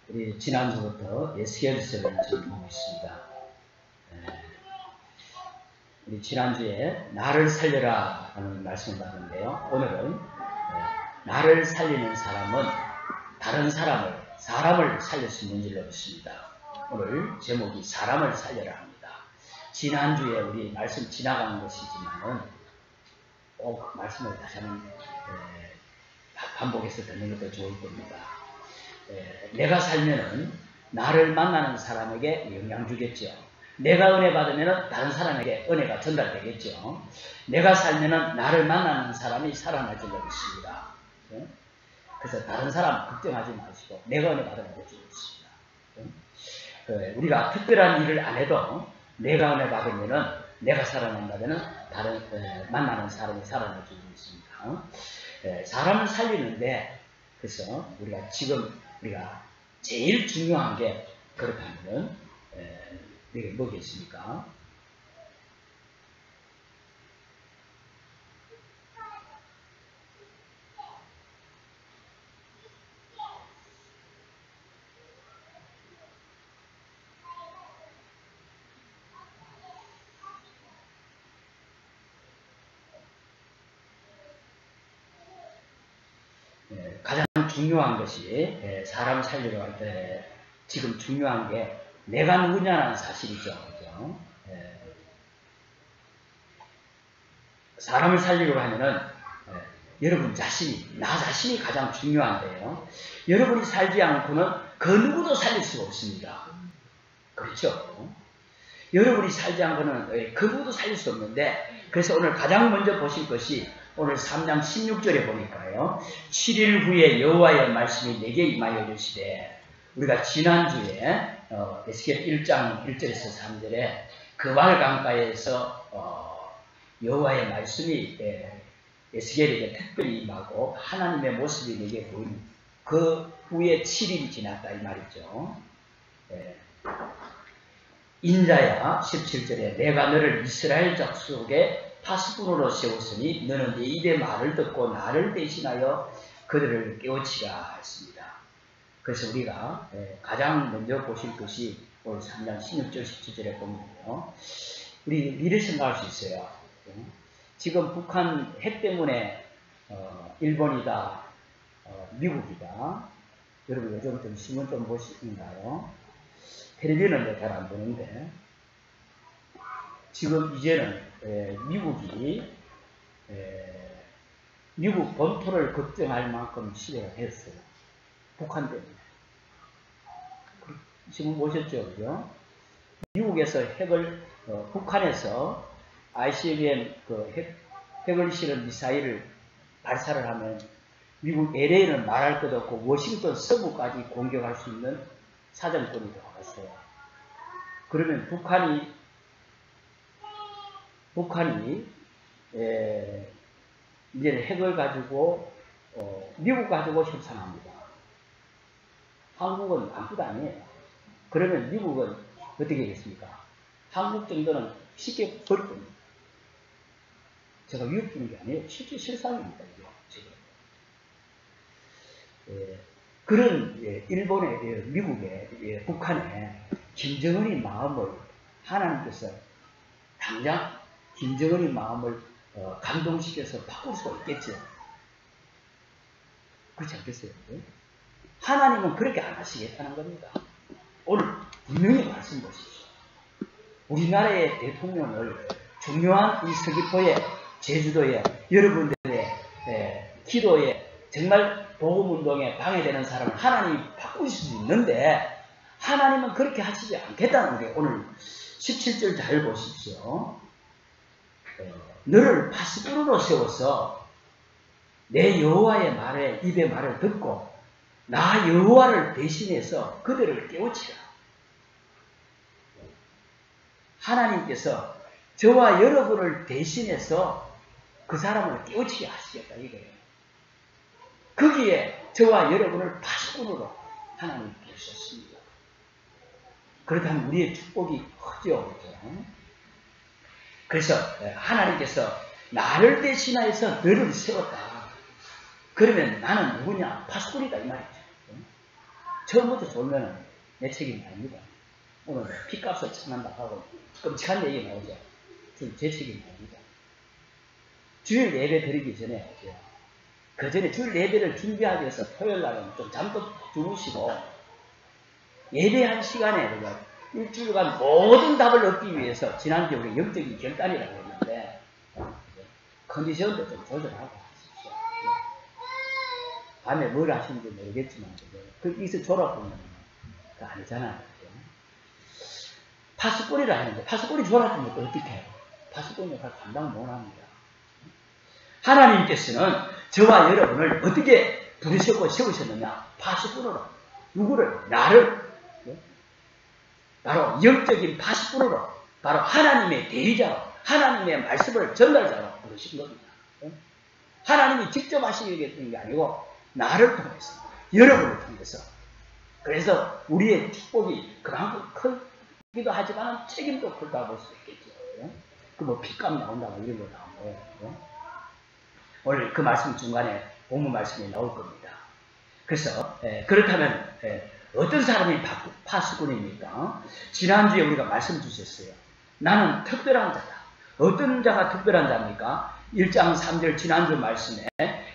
우리 지난주부터 에스겔서를 지금 보고 있습니다. 우리 지난주에 나를 살려라 하는 말씀을 받았는데요. 오늘은 나를 살리는 사람은 다른 사람을 살릴 수 있는 줄로 믿습니다. 오늘 제목이 사람을 살려라 합니다. 지난주에 우리 말씀 지나간 것이지만은 꼭 말씀을 다시 한번 반복해서 듣는 것도 좋을 겁니다. 내가 살면은 나를 만나는 사람에게 영향 주겠죠. 내가 은혜 받으면은 다른 사람에게 은혜가 전달되겠죠. 내가 살면은 나를 만나는 사람이 살아날 줄로 믿습니다. 그래서 다른 사람 걱정하지 마시고 내가 은혜 받으면 될 줄 믿습니다. 우리가 특별한 일을 안 해도 내가 은혜 받으면은 내가 살아난다면은 다른 만나는 사람이 살아날 줄 믿습니다. 사람을 살리는데 그래서 우리가 제일 중요한 게 그렇다면은 이게 뭐겠습니까? 가장 중요한 것이 사람 살리러 갈 때 지금 중요한 게 내가 누구냐는 사실이죠. 그죠? 사람을 살리려고 하면은 여러분 자신이, 나 자신이 가장 중요한데요. 여러분이 살지 않고는 그 누구도 살릴 수가 없습니다. 그렇죠? 여러분이 살지 않고는 그 누구도 살릴 수 없는데, 그래서 오늘 가장 먼저 보실 것이 오늘 3장 16절에 보니까요. 7일 후에 여호와의 말씀이 내게 임하여 주시되, 우리가 지난주에 에스겔 1장 1절에서 3절에 그 말 강가에서 여호와의 말씀이 에스겔에게 특별히 임하고 하나님의 모습이 내게 보인 그 후에 7일이 지났다 이 말이죠. 인자야 17절에 내가 너를 이스라엘 족속의 파수꾼으로 세웠으니 너는 내 입의 말을 듣고 나를 대신하여 그들을 깨우치라 했습니다. 그래서 우리가 가장 먼저 보실 것이 오늘 3장 16절 17절에 보면요. 우리 미래 생각할 수 있어요. 지금 북한 핵 때문에 일본이다, 미국이다. 여러분 요즘 좀 신문 좀 보시나요? 텔레비전은 잘 안 보는데 지금 이제는 미국 본토를 걱정할 만큼 시대가 됐어요. 북한 때문에. 지금 보셨죠, 그죠? 미국에서 북한에서 ICBM 핵을 실은 미사일을 발사를 하면 미국 LA는 말할 것 없고 워싱턴 서부까지 공격할 수 있는 사정권이 들어갔어요. 그러면 북한이 이제는 핵을 가지고 미국 가지고 협상합니다. 한국은 아무것도 아니에요. 그러면 미국은 어떻게 하겠습니까? 한국 정도는 쉽게 버릴 겁니다. 제가 위협 주는 게 아니에요. 실제 실상입니다. 지금. 그런 일본의, 미국의, 북한의 김정은의 마음을 하나님께서 당장 김정은의 마음을 감동시켜서 바꿀 수가 있겠죠. 그렇지 않겠어요? 하나님은 그렇게 안 하시겠다는 겁니다. 오늘 분명히 말씀 보십시오. 우리나라의 대통령을 중요한 이 서귀포에, 제주도에, 여러분들의 기도에, 정말 복음운동에 방해되는 사람을 하나님이 바꾸실 수 있는데 하나님은 그렇게 하시지 않겠다는 게 오늘 17절 잘 보십시오. 너를 파수꾼으로 세워서 내 여호와의 말에 입의 말을 듣고 나 여호와를 대신해서 그들을 깨우치라. 하나님께서 저와 여러분을 대신해서 그 사람을 깨우치게 하시겠다 이거예요. 거기에 저와 여러분을 파수꾼으로 하나님 부르셨습니다. 그렇다면 우리의 축복이 크죠. 그래서 하나님께서 나를 대신하여서 너를 세웠다. 그러면 나는 누구냐? 파수꾼이다 이 말이죠. 처음부터 졸면은 내 책임이 아닙니다. 오늘 피값을 청한다 하고 끔찍한 얘기 나오죠. 제 책임이 아닙니다. 주일 예배 드리기 전에 하죠. 그 전에 주일 예배를 준비하기 위해서 토요일 날은 좀 잠도 주무시고 예배한 시간에 우리가 일주일간 모든 답을 얻기 위해서 지난주에 우리 영적인 결단이라고 했는데 컨디션도 좀 조절하고 하십시오. 밤에 뭘 하시는지 모르겠지만 거기서 졸아보면 그거 아니잖아요. 파수꾼이라 하는데 파수꾼이 졸아보면 어떻게 해요? 파수꾼 역할 감당 못합니다. 하나님께서는 저와 여러분을 어떻게 부르셨고 세우셨느냐? 파수꾼으로. 누구를? 나를. 바로 영적인 파수꾼으로, 바로 하나님의 대리자로, 하나님의 말씀을 전달자로 부르신 겁니다. 하나님이 직접 하시는 게 아니고 나를 통해서, 여러분을 통해서. 그래서 우리의 축복이 그만큼 크기도 하지만 책임도 크다고 볼 수 있겠죠. 그 뭐 핏값 나온다고 이런 거 나오고. 오늘 그 말씀 중간에 본문 말씀이 나올 겁니다. 그래서 그렇다면 어떤 사람이 파수꾼입니까? 지난주에 우리가 말씀 주셨어요. 나는 특별한 자다. 어떤 자가 특별한 자입니까? 1장 3절 지난주 말씀에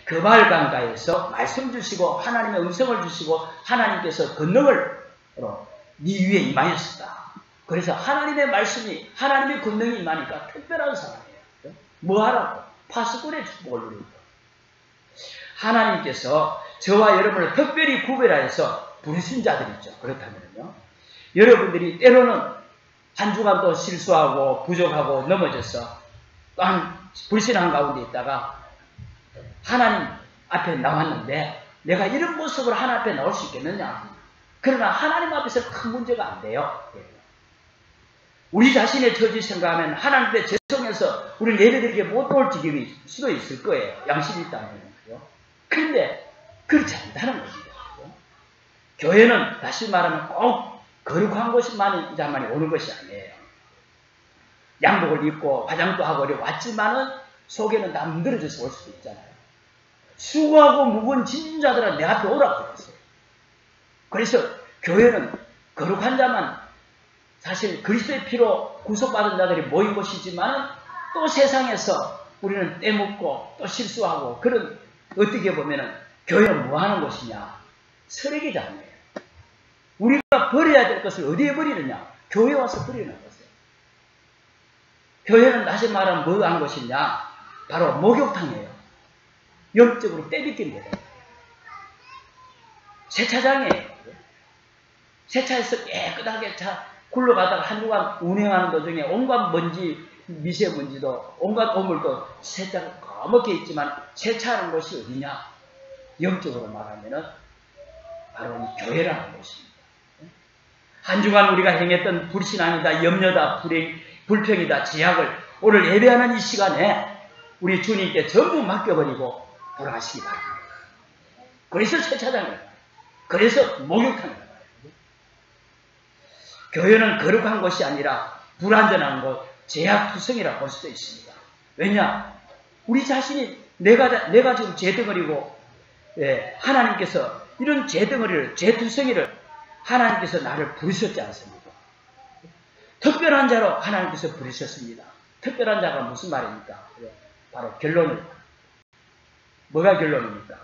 그발 강가에서 말씀 주시고 하나님의 음성을 주시고 하나님께서 권능을 네 위에 임하였다. 그래서 하나님의 말씀이 하나님의 권능이 임하니까 특별한 사람이에요. 뭐 하라고? 파수꾼의 축복을 누리고 하나님께서 저와 여러분을 특별히 구별하여서 부르신 자들 있죠. 그렇다면요. 여러분들이 때로는 한 주간 또 실수하고 부족하고 넘어져서 또한 불신한 가운데 있다가 하나님 앞에 나왔는데 내가 이런 모습으로 하나님 앞에 나올 수 있겠느냐? 그러나 하나님 앞에서 큰 문제가 안 돼요. 우리 자신의 처지 생각하면 하나님 앞에 죄송해서 우리 예배드리게 못 올 지경이 수도 있을 거예요. 양심이 있다면. 그런데 그렇지 않다는 겁니다. 교회는 다시 말하면 꼭 거룩한 곳만이 오는 것이 아니에요. 양복을 입고 화장도 하고 왔지만은 속에는 다 문드러져서 올 수도 있잖아요. 수고하고 무거운 진자들은 내 앞에 오라고 그랬어요. 그래서 교회는 거룩한 자만 사실 그리스도의 피로 구속받은 자들이 모인 곳이지만 또 세상에서 우리는 떼먹고 또 실수하고 그런 어떻게 보면은 교회는 뭐 하는 곳이냐? 쓰레기장이에요. 우리가 버려야 될 것을 어디에 버리느냐? 교회 와서 버리는 것이에요. 교회는 다시 말하면 뭐 하는 것이냐? 바로 목욕탕이에요. 영적으로 떼비끼는 거예요. 세차장이에요. 세차해서 깨끗하게 굴러가다가 한 주간 운행하는 도중에 온갖 먼지, 미세먼지도 온갖 오물도 세차가 까맣게 있지만 세차하는 곳이 어디냐? 영적으로 말하면은 바로 이 교회라는 곳입니다. 한 주간 우리가 행했던 불신앙이다, 염려다, 불평이다, 제약을 오늘 예배하는 이 시간에 우리 주님께 전부 맡겨버리고 돌아가시기 바랍니다. 그래서 세차장이에요. 그래서 목욕탕이에요. 교회는 거룩한 것이 아니라 불완전한 것, 제약투성이라고 볼 수도 있습니다. 왜냐? 우리 자신이 내가 지금 죄덩어리고 하나님께서 이런 죄덩어리를, 죄투성이를 하나님께서 나를 부르셨지 않습니까? 특별한 자로 하나님께서 부르셨습니다. 특별한 자가 무슨 말입니까? 바로 결론을. 뭐가 결론입니까?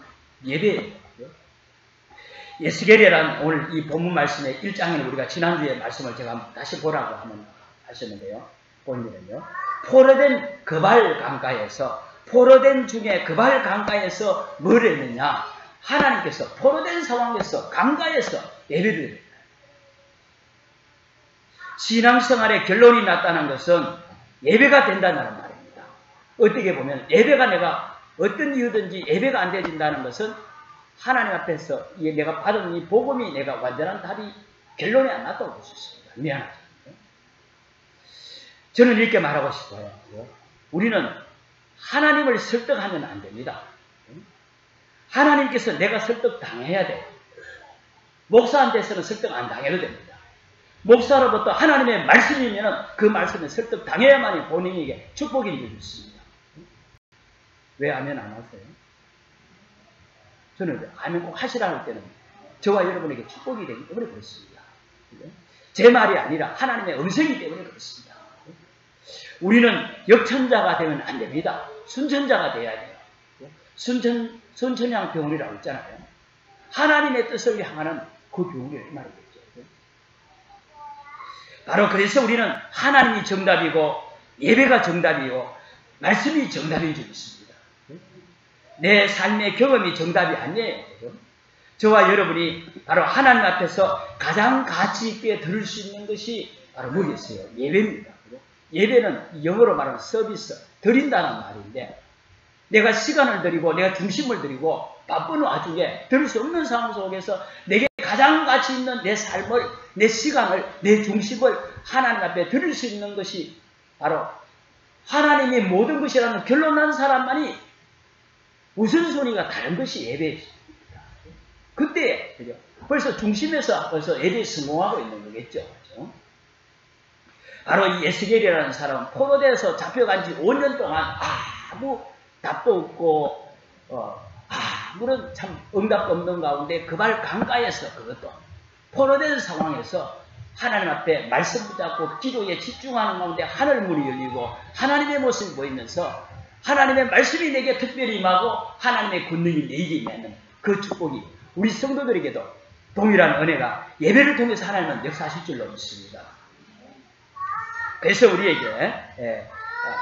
예배예요. 예스겔이란 오늘 이 본문 말씀의 1장에는 우리가 지난주에 말씀을 제가 다시 보라고 하셨는데요. 본문은요. 포로된 그발 강가에서 포로된 중에 그발 강가에서 뭘 했느냐? 하나님께서 포로된 상황에서 강가에서 예배를 신앙생활의 결론이 났다는 것은 예배가 된다는 말입니다. 어떻게 보면 예배가 내가 어떤 이유든지 예배가 안 되진다는 것은 하나님 앞에서 내가 받은 이 복음이 내가 완전한 답이 결론이 안 났다고 볼 수 있습니다. 미안하죠. 저는 이렇게 말하고 싶어요. 우리는 하나님을 설득하면 안 됩니다. 하나님께서 내가 설득당해야 돼요. 목사한테서는 설득 안 당해도 됩니다. 목사로부터 하나님의 말씀이면 그 말씀에 설득당해야만이 본인에게 축복이 있는 것입니다. 왜 아멘 안 하세요? 저는 아멘 꼭 하시라고 할 때는 저와 여러분에게 축복이 되기 때문에 그렇습니다. 제 말이 아니라 하나님의 음성이기 때문에 그렇습니다. 우리는 역천자가 되면 안 됩니다. 순천자가 돼야 돼요. 순천향 병원이라고 있잖아요. 하나님의 뜻을 향하는 그 병원이 말이겠죠. 바로 그래서 우리는 하나님이 정답이고 예배가 정답이고 말씀이 정답인 줄 믿습니다. 내 삶의 경험이 정답이 아니에요. 저와 여러분이 바로 하나님 앞에서 가장 가치 있게 들을 수 있는 것이 바로 뭐겠어요? 예배입니다. 예배는 영어로 말하는 서비스, 드린다는 말인데 내가 시간을 드리고 내가 중심을 드리고 바쁜 와중에 들을 수 없는 상황 속에서 내게 가장 가치 있는 내 삶을, 내 시간을, 내 중심을 하나님 앞에 드릴 수 있는 것이 바로 하나님이 모든 것이라는 결론 난 사람만이 우선순위가 다른 것이 예배입니다. 그때 벌써 중심에서 벌써 예배에 성공하고 있는 거겠죠. 그렇죠? 바로 이 에스겔이라는 사람은 포로되어서 잡혀간 지 5년 동안 아무 답도 없고 아무런 참 응답도 없는 가운데 그 발 강가에서 그것도 포로된 상황에서 하나님 앞에 말씀 붙잡고 기도에 집중하는 가운데 하늘 문이 열리고 하나님의 모습이 보이면서 하나님의 말씀이 내게 특별히 임하고 하나님의 권능이 내게 임하는 그 축복이 우리 성도들에게도 동일한 은혜가 예배를 통해서 하나님은 역사하실 줄로 믿습니다. 그래서 우리에게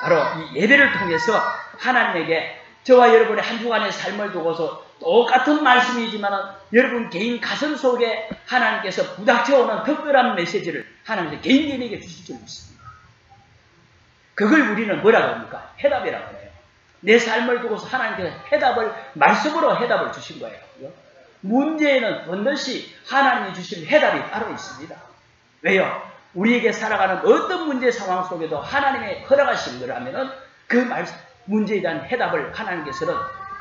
바로 이 예배를 통해서 하나님에게 저와 여러분의 한 주간의 삶을 두고서 똑같은 말씀이지만 여러분 개인 가슴 속에 하나님께서 부닥쳐오는 특별한 메시지를 하나님께서 개인에게 주실 줄 믿습니다. 그걸 우리는 뭐라고 합니까? 해답이라고 해요. 내 삶을 두고서 하나님께서 해답을 말씀으로 해답을 주신 거예요. 문제에는 반드시 하나님이 주실 해답이 따로 있습니다. 왜요? 우리에게 살아가는 어떤 문제 상황 속에도 하나님의 허락하신 거라면은 그 문제에 대한 해답을 하나님께서는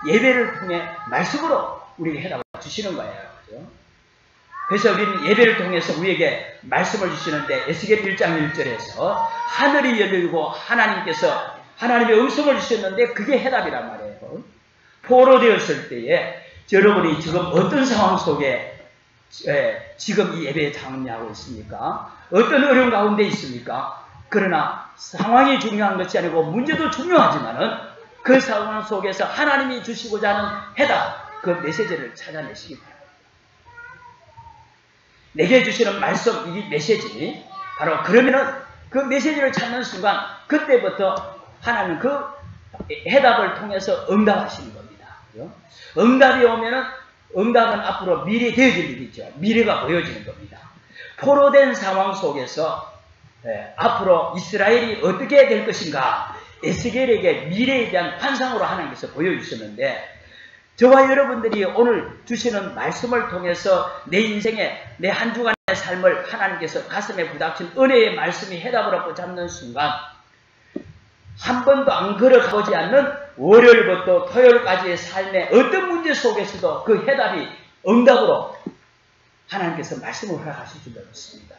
예배를 통해 말씀으로 우리에게 해답을 주시는 거예요. 그렇죠? 그래서 우리는 예배를 통해서 우리에게 말씀을 주시는데 에스겔 1장 1절에서 하늘이 열리고 하나님께서 하나님의 음성을 주셨는데 그게 해답이란 말이에요. 포로되었을 때에 여러분이 지금 어떤 상황 속에 지금 이 예배에 참여하고 있습니까? 어떤 어려운 가운데 있습니까? 그러나 상황이 중요한 것이 아니고 문제도 중요하지만은 그 상황 속에서 하나님이 주시고자 하는 해답, 그 메시지를 찾아내시기 바랍니다. 내게 주시는 말씀, 이 메시지, 바로 그러면은 그 메시지를 찾는 순간 그때부터 하나님은 그 해답을 통해서 응답하시는 겁니다. 응답이 오면은 응답은 앞으로 미래 되어질 일이죠. 미래가 보여지는 겁니다. 포로된 상황 속에서 앞으로 이스라엘이 어떻게 될 것인가 에스겔에게 미래에 대한 환상으로 하나님께서 보여주셨는데 저와 여러분들이 오늘 주시는 말씀을 통해서 내 인생에 내 한 주간의 삶을 하나님께서 가슴에 부닥친 은혜의 말씀이 해답으로 붙잡는 순간 한 번도 안 걸어가보지 않는 월요일부터 토요일까지의 삶의 어떤 문제 속에서도 그 해답이 응답으로 하나님께서 말씀을 허락하실 줄 믿습니다.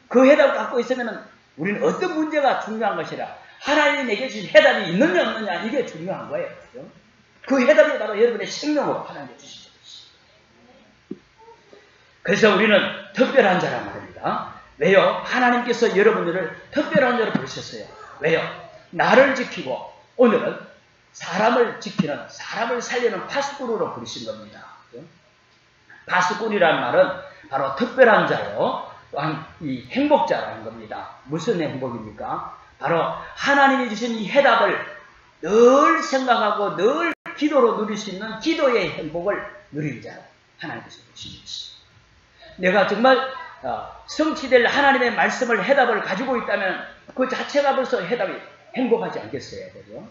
그 해답을 갖고 있으면 우리는 어떤 문제가 중요한 것이라 하나님이 내게 주신 해답이 있느냐 없느냐 이게 중요한 거예요. 그렇죠? 그 해답이 바로 여러분의 생명으로 하나님께 주신 것입니다. 그래서 우리는 특별한 자란 말입니다. 왜요? 하나님께서 여러분들을 특별한 자로 부르셨어요. 왜요? 나를 지키고 오늘은 사람을 지키는, 사람을 살리는 파수꾼으로 부르신 겁니다. 파수꾼이라는 말은 바로 특별한 자요. 또한 이 행복자라는 겁니다. 무슨 행복입니까? 바로 하나님이 주신 이 해답을 늘 생각하고 늘 기도로 누릴 수 있는 기도의 행복을 누리는 자 하나님께서 주신 것입니다. 내가 정말 성취될 하나님의 말씀을 해답을 가지고 있다면 그 자체가 벌써 해답이 행복하지 않겠어요? 그죠?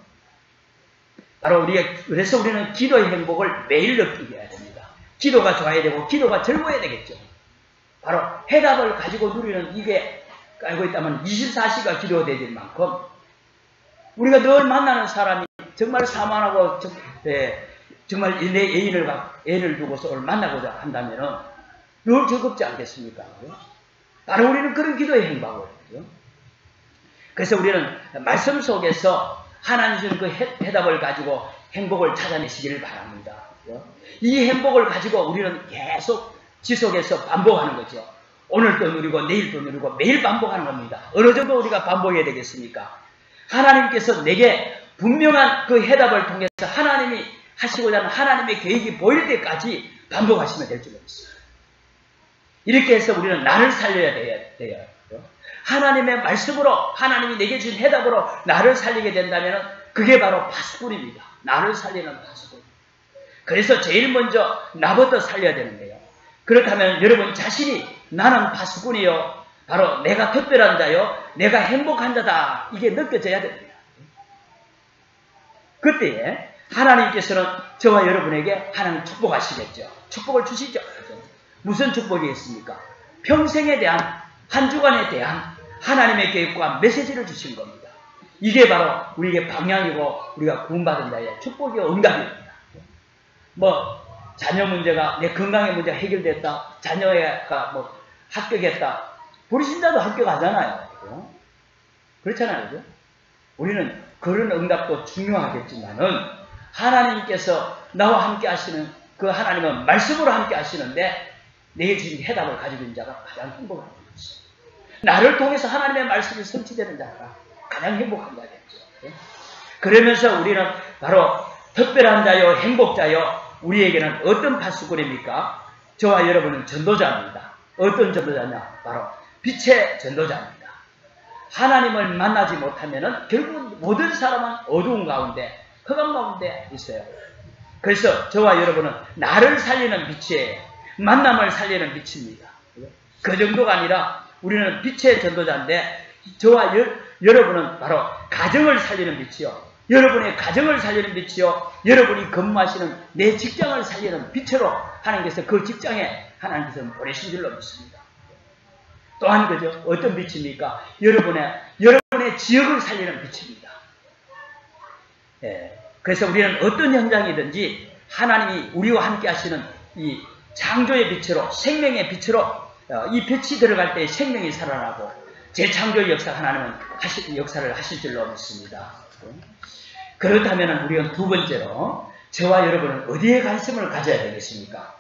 바로 그래서 우리는 기도의 행복을 매일 느끼게 해야 됩니다. 기도가 좋아야 되고 기도가 즐거워야 되겠죠. 바로 해답을 가지고 누리는 이게 알고 있다면 24시간 기도되질 만큼 우리가 늘 만나는 사람이 정말 사만하고 정말 내 애인을 두고서 만나고자 한다면 늘 즐겁지 않겠습니까? 바로 우리는 그런 기도의 행복을 하죠. 그래서 우리는 말씀 속에서 하나님 주신 그 해답을 가지고 행복을 찾아내시기를 바랍니다. 이 행복을 가지고 우리는 계속 지속해서 반복하는 거죠. 오늘 또 누리고 내일 또 누리고 매일 반복하는 겁니다. 어느 정도 우리가 반복해야 되겠습니까? 하나님께서 내게 분명한 그 해답을 통해서 하나님이 하시고자 하는 하나님의 계획이 보일 때까지 반복하시면 될 줄 믿습니다. 이렇게 해서 우리는 나를 살려야 돼요. 하나님의 말씀으로 하나님이 내게 주신 해답으로 나를 살리게 된다면 그게 바로 파수꾼입니다. 나를 살리는 파수꾼. 그래서 제일 먼저 나부터 살려야 되는데요. 그렇다면 여러분 자신이 나는 파수꾼이요. 바로 내가 특별한 자요. 내가 행복한 자다. 이게 느껴져야 됩니다. 그때에 하나님께서는 저와 여러분에게 하나님 축복하시겠죠. 축복을 주시죠. 무슨 축복이 있습니까? 평생에 대한 한 주간에 대한 하나님의 계획과 메시지를 주신 겁니다. 이게 바로 우리에게 방향이고 우리가 구원받은 자의 축복의 응답입니다. 자녀 문제가 내 건강의 문제가 해결됐다. 자녀가 합격했다. 불신자도 합격하잖아요. 그죠? 그렇잖아요. 그죠? 우리는 그런 응답도 중요하겠지만은 하나님께서 나와 함께 하시는 그 하나님은 말씀으로 함께 하시는데 내게 주신 해답을 가지고 있는 자가 가장 행복한 것입니다. 나를 통해서 하나님의 말씀이 성취되는 자가 가장 행복한 자겠죠. 그러면서 우리는 바로 특별한 자요, 행복자요. 우리에게는 어떤 파수꾼입니까? 저와 여러분은 전도자입니다. 어떤 전도자냐? 바로 빛의 전도자입니다. 하나님을 만나지 못하면 결국 모든 사람은 어두운 가운데, 흑암 가운데 있어요. 그래서 저와 여러분은 나를 살리는 빛이에요. 만남을 살리는 빛입니다. 그 정도가 아니라 우리는 빛의 전도자인데 저와 여러분은 바로 가정을 살리는 빛이요. 여러분의 가정을 살리는 빛이요. 여러분이 근무하시는 내 직장을 살리는 빛으로 하나님께서 그 직장에 하나님께서 보내신 줄로 믿습니다. 또한 그죠? 어떤 빛입니까? 여러분의 지역을 살리는 빛입니다. 그래서 우리는 어떤 현장이든지 하나님이 우리와 함께 하시는 이 창조의 빛으로, 생명의 빛으로 이 빛이 들어갈 때 생명이 살아나고 재창조의 하나님은 역사를 하실 줄로 믿습니다. 그렇다면 우리는 두 번째로 저와 여러분은 어디에 관심을 가져야 되겠습니까?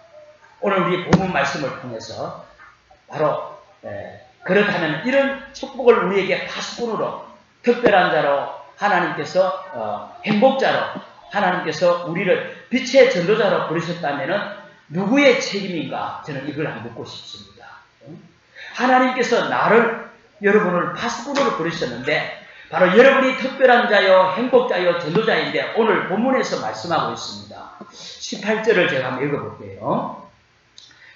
오늘 우리 본문 말씀을 통해서 바로 그렇다면 이런 축복을 우리에게 파수꾼으로 특별한 자로 하나님께서 행복자로 하나님께서 우리를 빛의 전도자로 부르셨다면 누구의 책임인가? 저는 이걸 한번 묻고 싶습니다. 하나님께서 여러분을 파수꾼으로 부르셨는데 바로 여러분이 특별한 자요, 행복자요, 전도자인데 오늘 본문에서 말씀하고 있습니다. 18절을 제가 한번 읽어볼게요.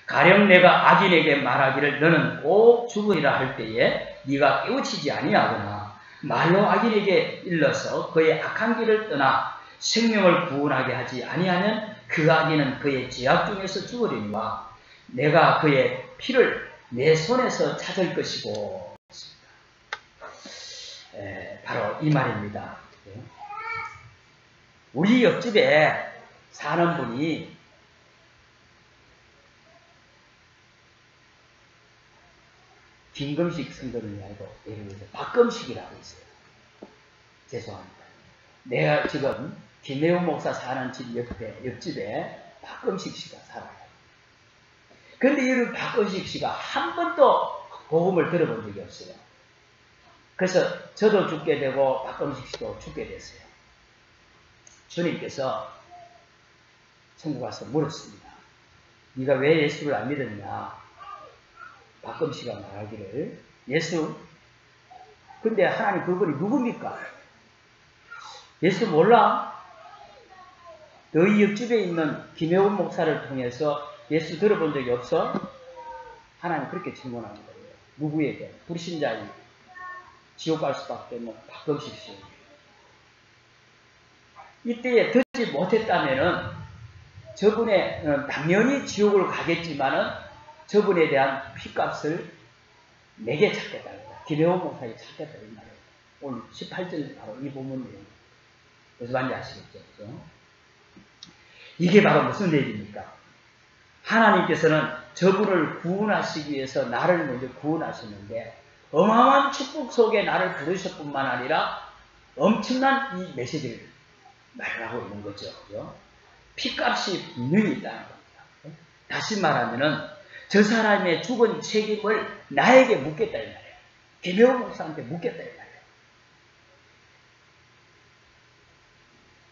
가령 내가 악인에게 말하기를 너는 꼭 죽으리라 할 때에 네가 깨우치지 아니하거나 말로 악인에게 일러서 그의 악한 길을 떠나 생명을 구원하게 하지 아니하면 그 악인은 그의 죄악 중에서 죽으리니와 내가 그의 피를 내 손에서 찾을 것이고 바로 이 말입니다. 우리 옆집에 사는 분이 김금식 성도님이 아니고 예를 들어서 박금식이라고 있어요. 죄송합니다. 내가 지금 김혜훈 목사 사는 집 옆집에 박금식 씨가 살아요. 그런데 이 박금식 씨가 한 번도 복음을 들어본 적이 없어요. 그래서 저도 죽게 되고 박금식 씨도 죽게 됐어요. 주님께서 천국 가서 물었습니다. 네가 왜 예수를 안 믿었냐? 박금씨가 말하기를 예수? 근데 하나님 그분이 누굽니까? 예수 몰라? 너희 옆집에 있는 김혜원 목사를 통해서 예수 들어본 적이 없어? 하나님 그렇게 질문하는 거예요. 누구에게? 불신자이 지옥 갈 수밖에 없는 박금식 씨. 이때에 듣지 못했다면은 저분의 당연히 지옥을 가겠지만은 저분에 대한 핏값을 내게 찾겠다. 김혜원 목사에게 찾겠다. 이 말이에요. 오늘 18절 바로 이 본문 내용. 무슨 말인지 아시겠죠? 그렇죠? 이게 바로 무슨 얘기입니까? 하나님께서는 저분을 구원하시기 위해서 나를 먼저 구원하셨는데 어마어마한 축복 속에 나를 부르실 뿐만 아니라 엄청난 이 메시지를 말하고 있는 거죠. 그죠? 핏값이 분명히 있다는 겁니다. 다시 말하면은 저 사람의 죽은 책임을 나에게 묻겠다 이 말이에요. 김영호 목사한테 묻겠다 이 말이에요.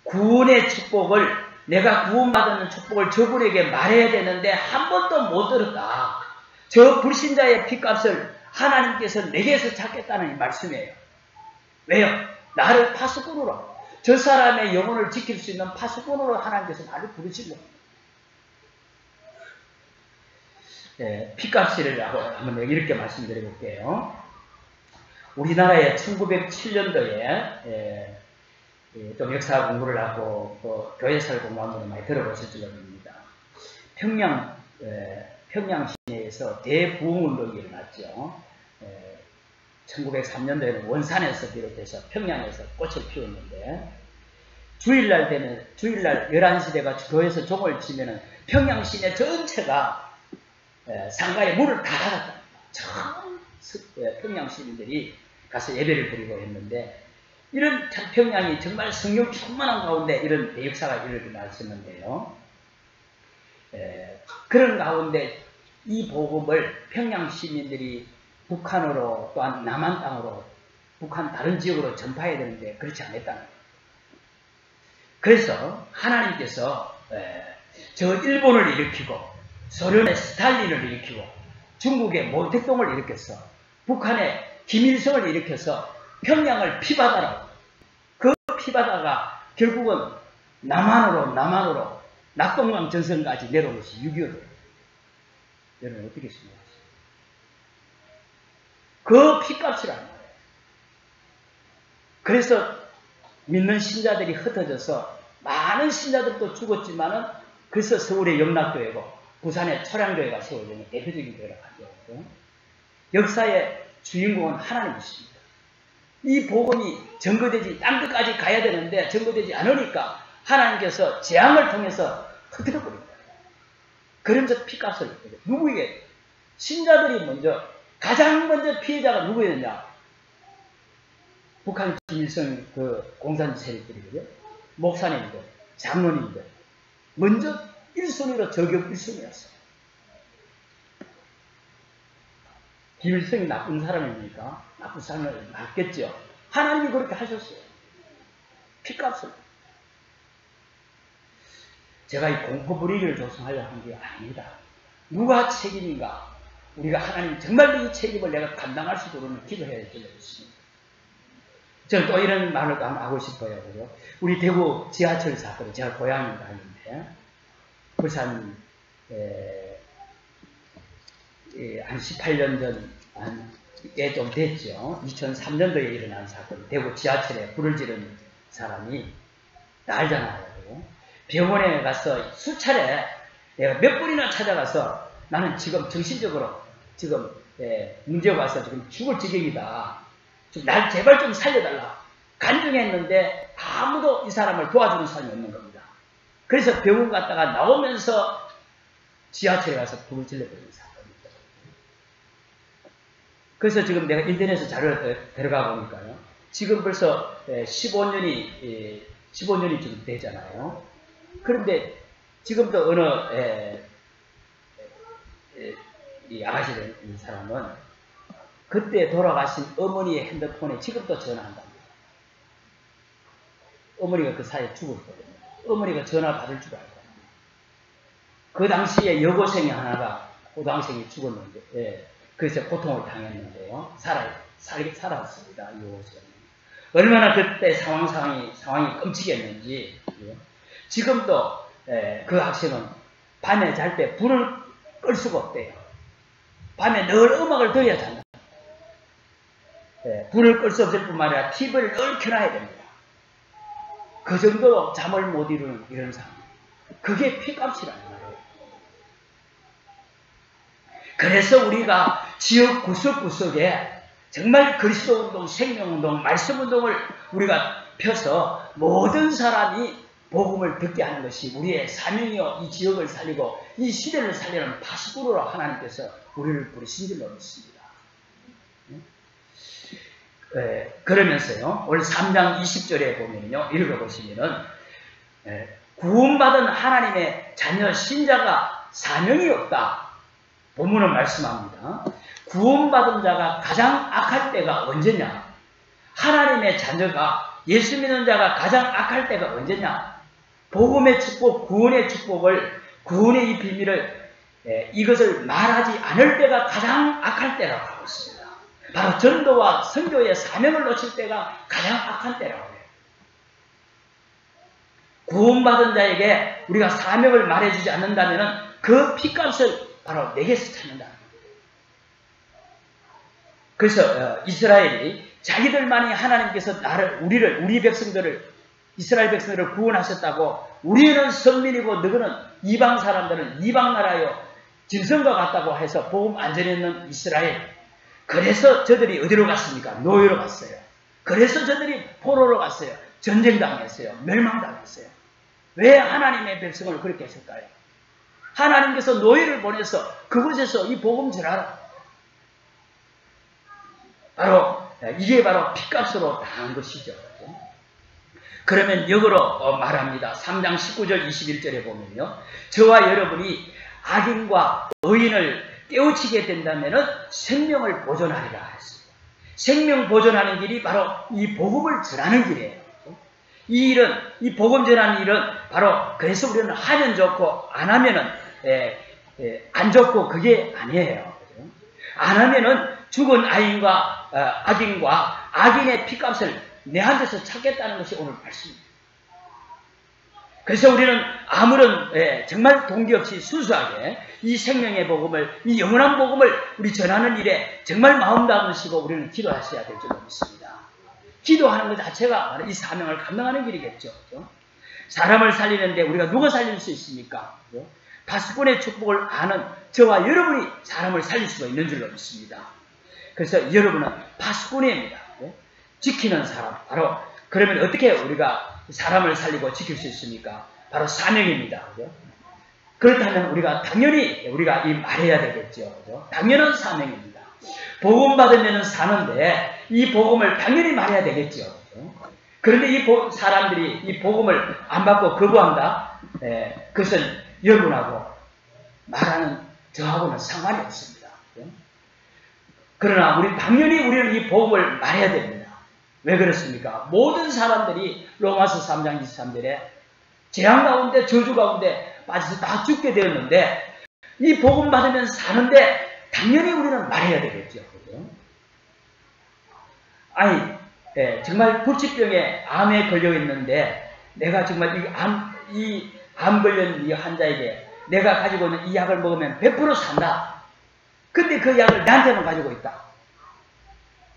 구원의 축복을, 내가 구원받은 축복을 저분에게 말해야 되는데 한 번도 못 들었다. 저 불신자의 핏값을 하나님께서 내게서 찾겠다는 이 말씀이에요. 왜요? 나를 파수꾼으로, 저 사람의 영혼을 지킬 수 있는 파수꾼으로 하나님께서 나를 부르신 겁니다. 네, 핏값을 한번 이렇게 말씀드려볼게요. 우리나라에 1907년도에 좀 역사 공부를 하고 또 교회사를 공부한 분들 많이 들어보실지 모릅니다. 평양 시내에서 대부흥운동이 일어났죠. 1903년도에는 원산에서 비롯해서 평양에서 꽃을 피웠는데, 주일날 11시 돼가 교회에서 종을 치면은 평양 시내 전체가 상가에 물을 다 닫았다. 전 평양 시민들이 가서 예배를 드리고 했는데, 이런 평양이 정말 성령 충만한 가운데 이런 대역사가 일어났었는데요. 그런 가운데 이 복음을 평양 시민들이 북한으로, 또한 남한 땅으로, 북한 다른 지역으로 전파해야 되는데 그렇지 않았다는 거예요. 그래서 하나님께서 저 일본을 일으키고, 소련의 스탈린을 일으키고, 중국의 모택동을 일으켰어, 북한의 김일성을 일으켜서 평양을 피바다라고, 그 피바다가 결국은 남한으로 낙동강 전선까지 내려온 것이 6.25도. 여러분 어떻게 생각하세요? 그 피값이라는 거예요. 그래서 믿는 신자들이 흩어져서 많은 신자들도 죽었지만은, 그래서 서울의 영락교회고 부산의 초량교회가 세워지는 대표적인 교회라고 하죠. 역사의 주인공은 하나님이십니다. 이 복음이 증거되지, 딴 데까지 가야 되는데 증거되지 않으니까 하나님께서 재앙을 통해서 터뜨려버립니다. 그러면서 피값을 누구에게? 신자들이 가장 먼저 피해자가 누구였냐? 북한 김일성 그 공산 세력들이거든요. 목사님들, 장로님들. 먼저 1순위로 저격 1순위였어요. 김일성이 나쁜 사람입니까? 나쁜 사람은 맞겠죠. 하나님이 그렇게 하셨어요. 피값을. 제가 이 공포 분위기를 조성하려고 한 게 아닙니다. 누가 책임인가? 우리가 하나님 정말 이 책임을 내가 감당할 수 있도록 기도해야 될 줄로 믿습니다. 저는 또 이런 말을 한번 하고 싶어요. 그죠? 우리 대구 지하철 사건, 제가 고향이 다니는데, 부산, 한 18년 전에 좀 됐죠. 2003년도에 일어난 사건, 대구 지하철에 불을 지른 사람이 알잖아요. 병원에 가서 수차례 내가 몇 번이나 찾아가서, 나는 지금 정신적으로 지금 문제가 와서 지금 죽을 지경이다. 날 제발 좀 살려달라. 간증했는데 아무도 이 사람을 도와주는 사람이 없는 겁니다. 그래서 병원 갔다가 나오면서 지하철에 가서 불을 질러버린 사건입니다. 그래서 지금 내가 인터넷에 자료를 들어가 보니까요, 지금 벌써 15년이 지금 되잖아요. 그런데 지금도 어느 이 아가씨를 이 사람은 그때 돌아가신 어머니의 핸드폰에 지금도 전화한답니다. 어머니가 그 사이에 죽었거든요. 어머니가 전화 받을 줄 알고. 그 당시에 여고생이 하나가 고등학생이 죽었는데, 그래서 고통을 당했는데요. 살았습니다. 여고생이. 얼마나 그때 상황이 끔찍했는지. 지금도 그 학생은 밤에 잘 때 불을 끌 수가 없대요. 밤에 늘 음악을 들어야 잔다. 불을 끌 수 없을 뿐만 아니라 TV를 늘 켜놔야 됩니다. 그 정도로 잠을 못 이루는 이런 상황. 그게 피값이라는 말이에요. 그래서 우리가 지역 구석구석에 정말 그리스도운동, 생명운동, 말씀운동을 우리가 펴서 모든 사람이 복음을 듣게 하는 것이 우리의 사명이요, 이 지역을 살리고 이 시대를 살리는 파수꾼으로 하나님께서 우리를 부르신 줄로 믿습니다. 그러면서요, 오늘 3장 20절에 보면요, 읽어보시면은, 구원받은 하나님의 자녀 신자가 사명이 없다. 본문은 말씀합니다. 구원받은 자가 가장 악할 때가 언제냐? 하나님의 자녀가, 예수 믿는 자가 가장 악할 때가 언제냐? 복음의 축복, 구원의 축복을, 구원의 이 비밀을, 이것을 말하지 않을 때가 가장 악할 때라고 하고 있습니다. 바로 전도와 선교의 사명을 놓칠 때가 가장 악한 때라고 해요. 구원받은 자에게 우리가 사명을 말해주지 않는다면 그 핏값을 바로 내게서 찾는다. 그래서 이스라엘이 자기들만이 하나님께서 우리 백성들을, 이스라엘 백성들을 구원하셨다고, 우리는 선민이고 너희는 이방 사람들은 이방 나라요 짐승과 같다고 해서 복음 안 전했는 이스라엘. 그래서 저들이 어디로 갔습니까? 노예로 갔어요. 그래서 저들이 포로로 갔어요. 전쟁당했어요. 멸망당했어요. 왜 하나님의 백성을 그렇게 했을까요? 하나님께서 노예를 보내서 그곳에서 이 복음 전하라. 바로 이게 바로 핏값으로 당한 것이죠. 그러면 역으로 말합니다. 3장 19절 21절에 보면요. 저와 여러분이 악인과 의인을 깨우치게 된다면 생명을 보존하리라 했습니다. 생명 보존하는 길이 바로 이 복음을 전하는 길이에요. 이 일은, 이 복음 전하는 일은 바로, 그래서 우리는 하면 좋고 안 하면은 안 좋고 그게 아니에요. 안 하면은 죽은 악인과 악인의 핏값을 내한테서 찾겠다는 것이 오늘 말씀입니다. 그래서 우리는 아무런 정말 동기 없이 순수하게 이 생명의 복음을, 이 영원한 복음을 우리 전하는 일에 정말 마음 담으시고 우리는 기도하셔야 될 줄로 믿습니다. 기도하는 것 자체가 바로 이 사명을 감당하는 길이겠죠. 그렇죠? 사람을 살리는데 우리가 누가 살릴 수 있습니까? 그렇죠? 파수꾼의 축복을 아는 저와 여러분이 사람을 살릴 수가 있는 줄로 믿습니다. 그래서 여러분은 파수꾼입니다. 그렇죠? 지키는 사람. 바로 그러면 어떻게 우리가 사람을 살리고 지킬 수 있습니까? 바로 사명입니다. 그렇죠? 그렇다면 우리가 당연히 우리가 이 말해야 되겠죠. 그렇죠? 당연한 사명입니다. 복음 받으면 사는데 이 복음을 당연히 말해야 되겠죠. 그렇죠? 그런데 이 사람들이 이 복음을 안 받고 거부한다? 그것은 여러분하고 말하는 저하고는 상관이 없습니다. 그렇죠? 그러나 당연히 우리는 이 복음을 말해야 됩니다. 왜 그렇습니까? 모든 사람들이 로마서 3장 23절에 재앙 가운데 저주 가운데 빠져서 다 죽게 되었는데 이 복음 받으면 사는데 당연히 우리는 말해야 되겠죠. 그렇죠? 아니 정말 불치병에 암에 걸려 있는데 내가 정말 이 암 걸린 이 환자에게 내가 가지고 있는 이 약을 먹으면 100% 산다. 근데 그 약을 나한테만 가지고 있다.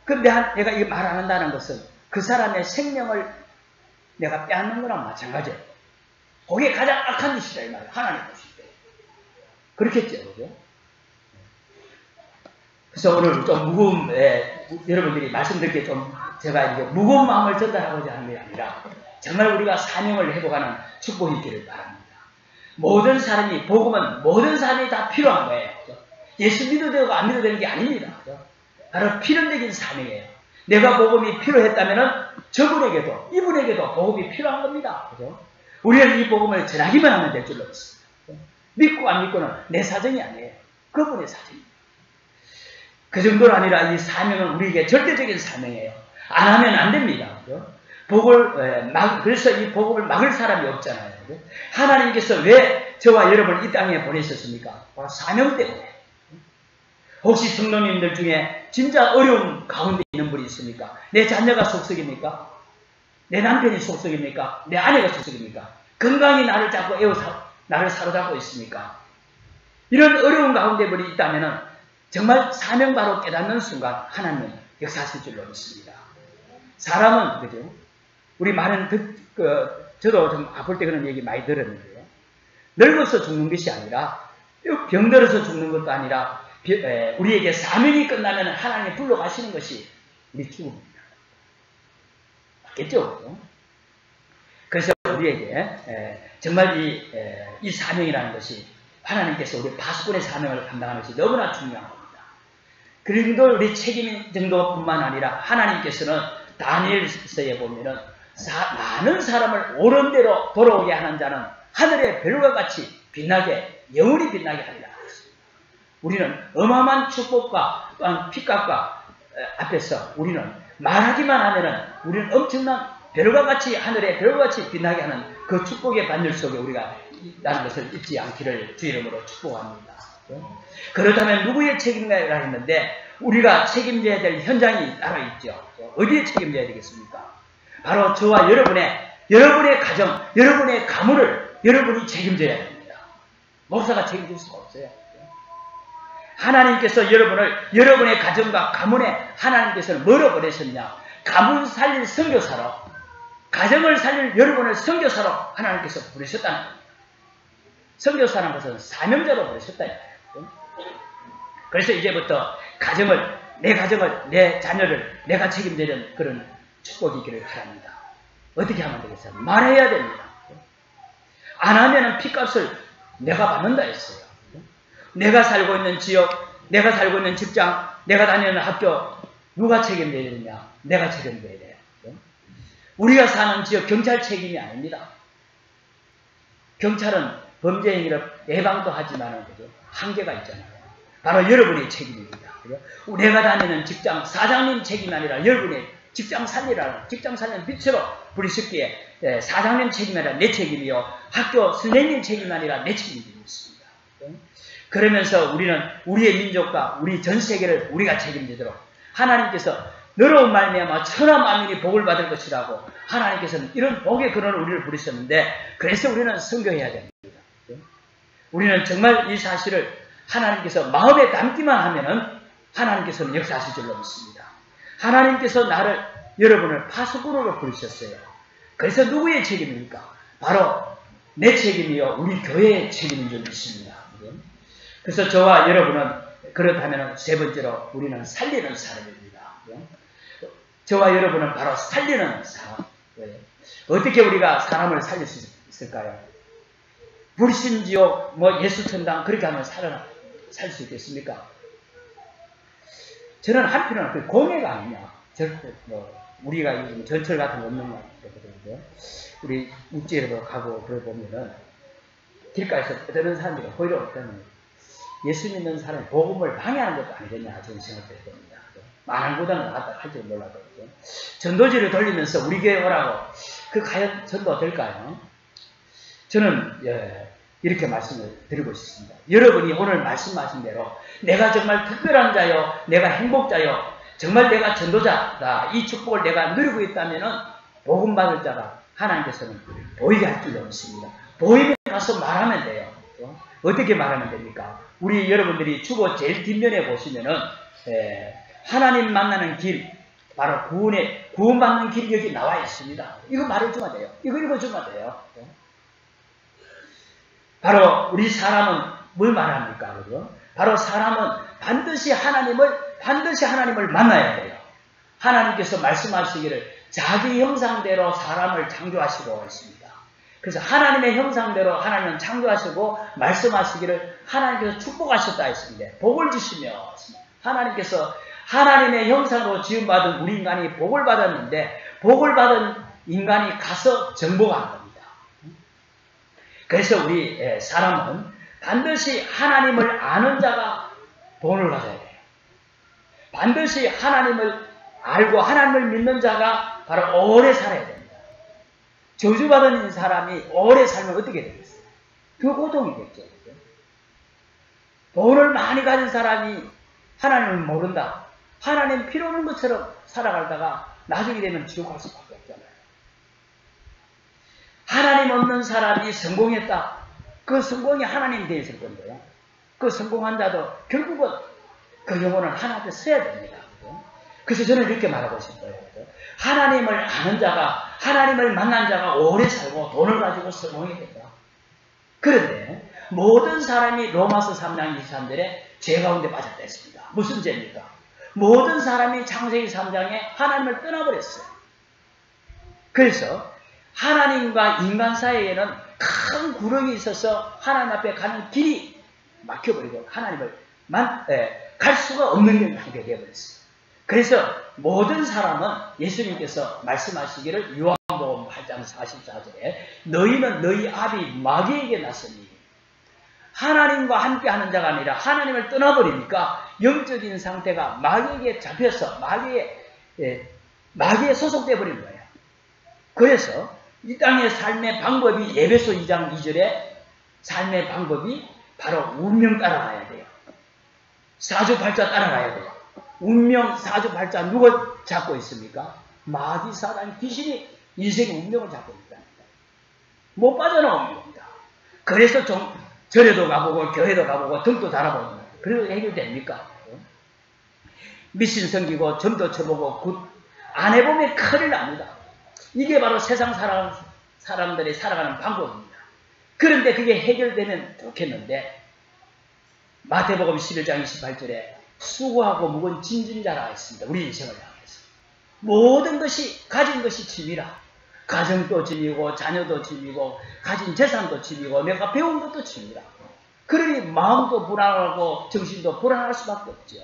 근데 내가 이거 말 안 한다는 것은 그 사람의 생명을 내가 빼앗는 거랑 마찬가지예요. 그게 가장 악한 짓이다 이 말이에요. 하나님 보실 때. 그렇겠죠. 그죠? 그래서 오늘 좀 무거운, 여러분들이 말씀 듣기에 좀 제가 이제 무거운 마음을 전달하고자 하는 게 아니라 정말 우리가 사명을 회복하는 축복이 있기를 바랍니다. 모든 사람이, 복음은 모든 사람이 다 필요한 거예요. 그죠? 예수 믿어도 되고 안 믿어도 되는 게 아닙니다. 그죠? 바로 필연적인 사명이에요. 내가 복음이 필요했다면 저분에게도, 이분에게도 복음이 필요한 겁니다. 그죠? 우리는 이 복음을 전하기만 하면 될 줄로 믿습니다. 믿고 안 믿고는 내 사정이 아니에요. 그분의 사정입니다. 그 정도로 아니라 이 사명은 우리에게 절대적인 사명이에요. 안 하면 안 됩니다. 그죠? 그래서 이 복음을 막을 사람이 없잖아요. 그죠? 하나님께서 왜 저와 여러분을 이 땅에 보내셨습니까? 바로 사명 때문에. 혹시 성도님들 중에 진짜 어려운 가운데 있는 분이 있습니까? 내 자녀가 속썩입니까? 내 남편이 속썩입니까? 내 아내가 속썩입니까? 건강히 나를 잡고 나를 사로잡고 있습니까? 이런 어려운 가운데 분이 있다면 정말 사명 바로 깨닫는 순간 하나님은 역사하실 줄로 믿습니다. 사람은 그죠? 우리 많은 저도 좀 아플 때 그런 얘기 많이 들었는데요. 늙어서 죽는 것이 아니라 병들어서 죽는 것도 아니라 우리에게 사명이 끝나면 하나님이 불러가시는 것이 우리 죽음입니다. 맞겠죠? 그래서 우리에게 정말 이 사명이라는 것이 하나님께서 우리 파수꾼의 사명을 감당하는 것이 너무나 중요한 겁니다. 그리고 우리 책임 정도뿐만 아니라 하나님께서는 다니엘서에 보면은 많은 사람을 옳은 대로 돌아오게 하는 자는 하늘의 별과 같이 빛나게 영원히 빛나게 하리라. 우리는 어마어마한 축복과 또한 핏값과 앞에서 우리는 말하기만 하면은 우리는 엄청난 별과 같이 하늘의 별과 같이 빛나게 하는 그 축복의 반열 속에 우리가 있다는 것을 잊지 않기를 주 이름으로 축복합니다. 그렇다면 누구의 책임이라 했는데 우리가 책임져야 될 현장이 따로 있죠. 어디에 책임져야 되겠습니까? 바로 저와 여러분의 가정, 여러분의 가문을 여러분이 책임져야 됩니다. 목사가 책임질 수가 없어요. 하나님께서 여러분의 가정과 가문에 하나님께서는 뭐로 보내셨냐? 가문 살릴 선교사로, 가정을 살릴 여러분을 선교사로 하나님께서 부르셨다는 겁니다. 선교사라는 것은 사명자로 부르셨다는 거예요. 그래서 이제부터 내 가정을, 내 자녀를 내가 책임지는 그런 축복이 있기를 바랍니다. 어떻게 하면 되겠어요? 말해야 됩니다. 안 하면은 핏값을 내가 받는다 했어요. 내가 살고 있는 지역, 내가 살고 있는 직장, 내가 다니는 학교, 누가 책임져야 되느냐? 내가 책임져야 돼요. 우리가 사는 지역 경찰 책임이 아닙니다. 경찰은 범죄 행위를 예방도 하지만 한계가 있잖아요. 바로 여러분의 책임입니다. 내가 다니는 직장 사장님 책임이 아니라 여러분의 직장 살리라는, 직장 살리는 빛으로 부르셨기에 사장님 책임이 아니라 내 책임이요, 학교 선생님 책임이 아니라 내 책임이 있습니다. 그러면서 우리는 우리의 민족과 우리 전 세계를 우리가 책임지도록 하나님께서 너로 말미암아 천하 만민이 복을 받을 것이라고 하나님께서는 이런 복의 근원을 우리를 부르셨는데, 그래서 우리는 선교해야 됩니다. 우리는 정말 이 사실을 하나님께서 마음에 담기만 하면은 하나님께서는 역사하실 줄로 믿습니다. 하나님께서 여러분을 파수꾼으로 부르셨어요. 그래서 누구의 책임입니까? 바로 내 책임이요, 우리 교회의 책임인 줄 믿습니다. 그래서 저와 여러분은 그렇다면 세 번째로 우리는 살리는 사람입니다. 저와 여러분은 바로 살리는 사람. 어떻게 우리가 사람을 살릴 수 있을까요? 불신지옥, 예수천당 그렇게 하면 살 수 있겠습니까? 저는 한편으로는 그 공예가 아니냐. 우리가 요즘 전철 같은 거 없는 거 같거든요. 우리 육지에도 가고 그러 보면은 길가에서 떠드는 사람들이 거의 없다면 예수 믿는 사람이 복음을 방해하는 것도 아니겠냐 저는 생각을 해봅니다. 만안보다는 나갔다 할지 몰라도 전도지를 돌리면서 우리 교회 오라고 과연 전도 될까요? 저는 이렇게 말씀을 드리고 싶습니다. 여러분이 오늘 말씀하신 대로 내가 정말 특별한 자요, 내가 행복자요, 정말 내가 전도자다, 이 축복을 내가 누리고 있다면은 복음 받을 자가 하나님께서는 보이게 할 줄로 믿습니다. 보이면 가서 말하면 돼요. 어떻게 말하면 됩니까? 우리 여러분들이 주보 제일 뒷면에 보시면은 하나님 만나는 길, 바로 구원받는 길이 여기 나와 있습니다. 이거 말해주면 돼요. 이거 읽어주면 돼요. 바로 우리 사람은 뭘 말합니까? 그죠? 바로 사람은 반드시 하나님을 만나야 돼요. 하나님께서 말씀하시기를 자기 형상대로 사람을 창조하시고 있습니다. 그래서 하나님의 형상대로 하나님은 창조하시고 말씀하시기를 하나님께서 축복하셨다 했습니다. 복을 주시며 하나님께서 하나님의 형상으로 지음받은 우리 인간이 복을 받았는데 복을 받은 인간이 가서 정복한 겁니다. 그래서 우리 사람은 반드시 하나님을 아는 자가 본을 가져야 돼요. 반드시 하나님을 알고 하나님을 믿는 자가 바로 오래 살아야 됩니다. 저주받은 사람이 오래 살면 어떻게 되겠어요? 그 고통이겠죠. 돈을 많이 가진 사람이 하나님을 모른다. 하나님 필요 없는 것처럼 살아가다가 나중에 되면 지옥 갈 수밖에 없잖아요. 하나님 없는 사람이 성공했다. 그 성공이 하나님이 되어 있을 건데요. 그 성공한 자도 결국은 그 영혼은 하나님 앞에 서야 됩니다. 그래서 저는 이렇게 말하고 싶어요. 하나님을 아는 자가, 하나님을 만난 자가 오래 살고 돈을 가지고 성공이 된다. 그런데 모든 사람이 로마서 3장 23절에 죄 가운데 빠졌다 했습니다. 무슨 죄입니까? 모든 사람이 창세기 3장에 하나님을 떠나버렸어요. 그래서 하나님과 인간 사이에는 큰 구렁이 있어서 하나님 앞에 가는 길이 막혀버리고 하나님을 갈 수가 없는 관계가 되어버렸어요. 그래서 모든 사람은 예수님께서 말씀하시기를 요한복음 8장 44절에 너희는 너희 아비 마귀에게 났으니 하나님과 함께하는 자가 아니라 하나님을 떠나버리니까 영적인 상태가 마귀에게 잡혀서 마귀에 소속되어 버린 거예요. 그래서 이 땅의 삶의 방법이 에베소 2장 2절에 삶의 방법이 바로 운명 따라가야 돼요. 사주팔자 따라가야 돼요. 운명, 사주팔자 누가 잡고 있습니까? 마귀, 사단, 귀신이 인생의 운명을 잡고 있다는 거예요. 못 빠져나오는 겁니다. 그래서 절에도 가보고 교회도 가보고 등도 달아보는 거예요. 그래도 해결됩니까? 미신 섬기고 점도 쳐보고 안 해보면 큰일 납니다. 이게 바로 세상 사람들이 살아가는 방법입니다. 그런데 그게 해결되면 좋겠는데 마태복음 11장 28절에 수고하고 무거운 짐진 자라 했습니다. 우리 인생을 향해서. 모든 것이 가진 것이 짐이라. 가정도 짐이고 자녀도 짐이고 가진 재산도 짐이고 내가 배운 것도 짐이라. 그러니 마음도 불안하고 정신도 불안할 수밖에 없죠.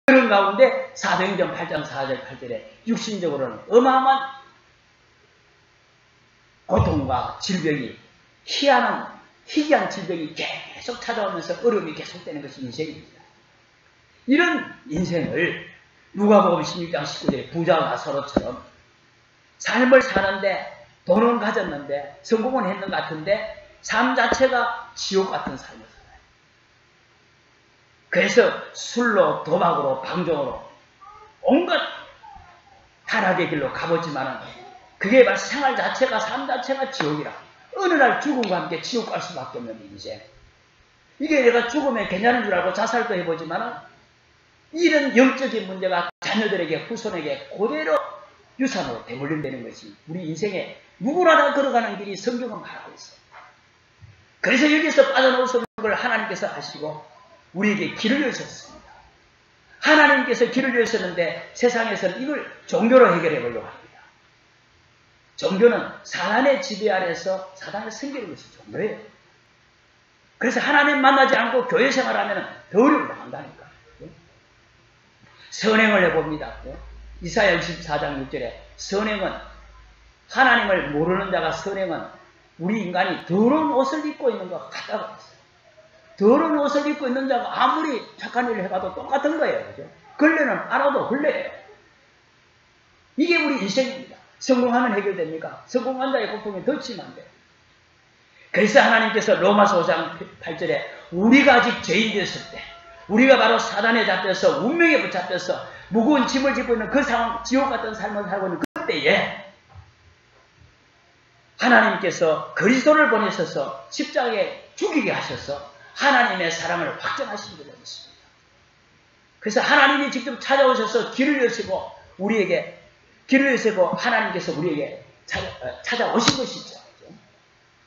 그런 가운데 사도행전 8장 4절 8절에 육신적으로는 어마어마한 고통과 질병이 희귀한 질병이 계속 찾아오면서 어려움이 계속되는 것이 인생입니다. 이런 인생을 누가복음 16장 19절에 부자와 나사로처럼 삶을 사는데 돈은 가졌는데 성공은 했는 것 같은데 삶 자체가 지옥 같은 삶을 살아요. 그래서 술로 도박으로 방종으로 온갖 타락의 길로 가보지만은 그게 바로 생활 자체가 삶 자체가 지옥이라. 어느 날 죽음과 함께 지옥 갈 수밖에 없는 인생. 이게 내가 죽으면 괜찮은 줄 알고 자살도 해보지만은 이런 영적인 문제가 자녀들에게 후손에게 그대로 유산으로 되물림되는 것이 우리 인생에 누구나 다 걸어가는 길이 성경은 말하고 있어요. 그래서 여기서 빠져나올 수 없는 걸 하나님께서 하시고 우리에게 길을 여셨습니다. 하나님께서 길을 여셨는데 세상에서는 이걸 종교로 해결해 보려고 합니다. 종교는 사단의 지배 아래서 사단을 섬기는 것이 종교예요. 그래서 하나님 만나지 않고 교회 생활하면 더 어려움을 당한다니까. 선행을 해봅니다. 이사야 24장 6절에 선행은 하나님을 모르는 자가 선행은 우리 인간이 더러운 옷을 입고 있는 것 같다고 했어요. 더러운 옷을 입고 있는 자가 아무리 착한 일을 해봐도 똑같은 거예요. 그죠? 걸레는 알아도 걸레예요. 이게 우리 인생입니다. 성공하면 해결됩니까? 성공한 자의 고통이 더 심한데. 그래서 하나님께서 로마서 5장 8절에 우리가 아직 죄인 되었을 때 우리가 바로 사단에 잡혀서 운명에 붙잡혀서 무거운 짐을 지고 있는 그 상황, 지옥 같은 삶을 살고 있는 그때에 하나님께서 그리스도를 보내셔서 십자가에 죽이게 하셔서 하나님의 사랑을 확정하신 줄로 믿습니다. 그래서 하나님이 직접 찾아오셔서 길을 여시고 우리에게 길을 여시고 하나님께서 우리에게 찾아오신 것이죠.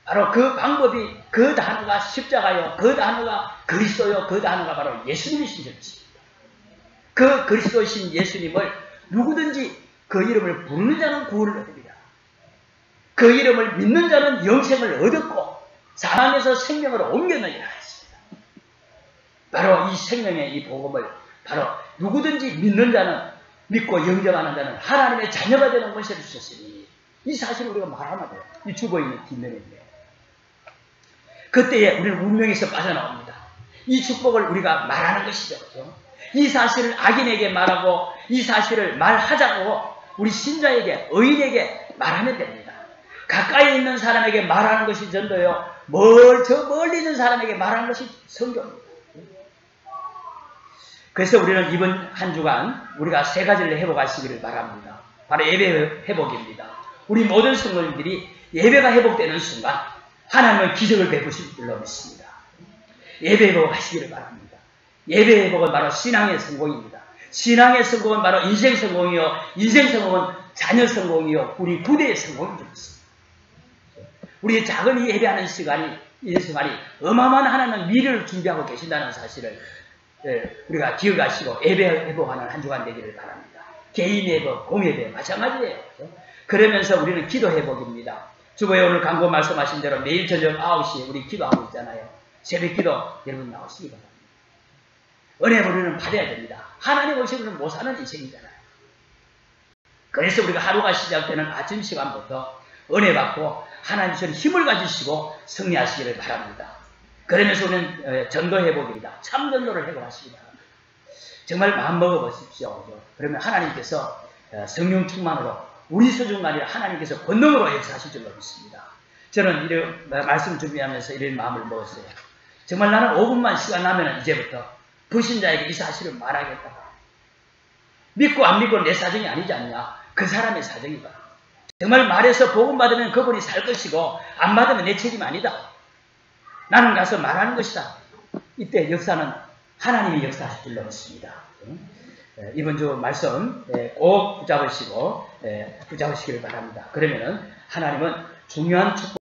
바로 그 방법이 그 단어가 십자가요, 그 단어가 그리스도요, 그 단어가 바로 예수님이신 것입니다. 그 그리스도이신 예수님을 누구든지 그 이름을 부르는 자는 구원을 얻습니다. 그 이름을 믿는 자는 영생을 얻었고 사망에서 생명으로 옮겨내리라 했습니다. 바로 이 생명의 이 복음을 바로 누구든지 믿는 자는 믿고 영접하는 자는 하나님의 자녀가 되는 것을 주셨으니 이 사실을 우리가 말하면 돼요. 이 죽어있는 뒷면인데 그때에 우리는 운명에서 빠져나옵니다. 이 축복을 우리가 말하는 것이죠. 그렇죠? 이 사실을 악인에게 말하고 이 사실을 말하자고 우리 신자에게 의인에게 말하면 됩니다. 가까이 있는 사람에게 말하는 것이 전도요. 저 멀리 있는 사람에게 말하는 것이 성경입니다. 그래서 우리는 이번 한 주간 우리가 세 가지를 회복하시기를 바랍니다. 바로 예배 회복입니다. 우리 모든 성도님들이 예배가 회복되는 순간 하나님은 기적을 베푸실 줄로 믿습니다. 예배 회복하시기를 바랍니다. 예배 회복은 바로 신앙의 성공입니다. 신앙의 성공은 바로 인생 성공이요. 인생 성공은 자녀 성공이요. 우리 부대의 성공인 줄 믿습니다. 우리 작은 이 예배하는 시간이 어마어마한 하나님은 미래를 준비하고 계신다는 사실을 우리가 기억하시고 예배 회복하는 한 주간 되기를 바랍니다. 개인 예배, 공예배 마찬가지예요. 그러면서 우리는 기도 회복입니다. 주보에 오늘 광고 말씀하신 대로 매일 저녁 9시에 우리 기도하고 있잖아요. 새벽 기도 여러분 나오시기 바랍니다. 은혜 우리는 받아야 됩니다. 하나님 없이 우리는 못 사는 인생이잖아요. 그래서 우리가 하루가 시작되는 아침 시간부터 은혜 받고 하나님 주신 힘을 가지시고 승리하시기를 바랍니다. 그러면서 우리는 전도 회복입니다. 참 전도를 회복하시기 바랍니다. 정말 마음 먹어보십시오. 그러면 하나님께서 성령 충만으로 우리 소중가 아니라 하나님께서 권능으로 역사하실 줄로 믿습니다. 저는 이런 말씀 준비하면서 이런 마음을 먹었어요. 정말 나는 5분만 시간 나면 이제부터 불신자에게 이 사실을 말하겠다. 믿고 안 믿고 내 사정이 아니지 않냐. 그 사람의 사정이다. 정말 말해서 복음 받으면 그분이 살 것이고 안 받으면 내 책임 아니다. 나는 가서 말하는 것이다. 이때 역사는 하나님이 역사하실 줄로 믿습니다. 이번 주 말씀 꼭 붙잡으시기를 바랍니다. 그러면은 하나님은 중요한 축복